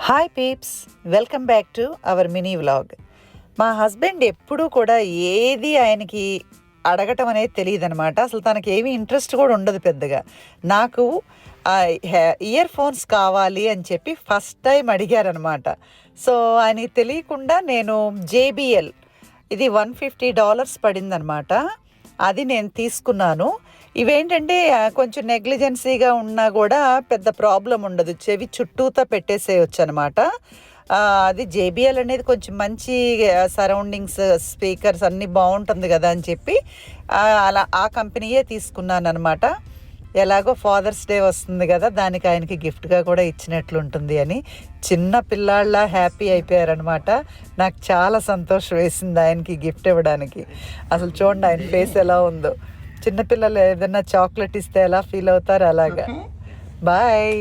Hi peeps, welcome back to our mini vlog. మా husband ఎప్పుడూ కూడా ఏది ఆయనకి అడగటం అనేది తెలియదు అనమాట. అసలు తనకి ఏమీ ఇంట్రెస్ట్ కూడా ఉండదు పెద్దగా. నాకు ఇయర్ ఫోన్స్ కావాలి అని చెప్పి ఫస్ట్ టైం అడిగారనమాట. సో ఆయనకి తెలియకుండా నేను JBL ఇది $150 పడిందనమాట. అది నేను తీసుకున్నాను. ఇవేంటంటే కొంచెం నెగ్లిజెన్సీగా ఉన్నా కూడా పెద్ద ప్రాబ్లం ఉండదు, చెవి చుట్టూతా పెట్టేసేయచ్చు అనమాట. అది JBL అనేది కొంచెం మంచి సరౌండింగ్స్, స్పీకర్స్ అన్నీ బాగుంటుంది కదా అని చెప్పి అలా ఆ కంపెనీయే తీసుకున్నాను అనమాట. ఎలాగో ఫాదర్స్ డే వస్తుంది కదా, దానికి ఆయనకి గిఫ్ట్గా కూడా ఇచ్చినట్లు ఉంటుంది అని చిన్న పిల్లాళ్ళ హ్యాపీ అయిపోయారనమాట. నాకు చాలా సంతోషం వేసింది ఆయనకి గిఫ్ట్ ఇవ్వడానికి. అసలు చూడండి ఆయన ఫేస్ ఎలా ఉందో. చిన్నపిల్లలు ఏదైనా చాక్లెట్ ఇస్తే ఎలా ఫీల్ అవుతారు అలాగా. బాయ్.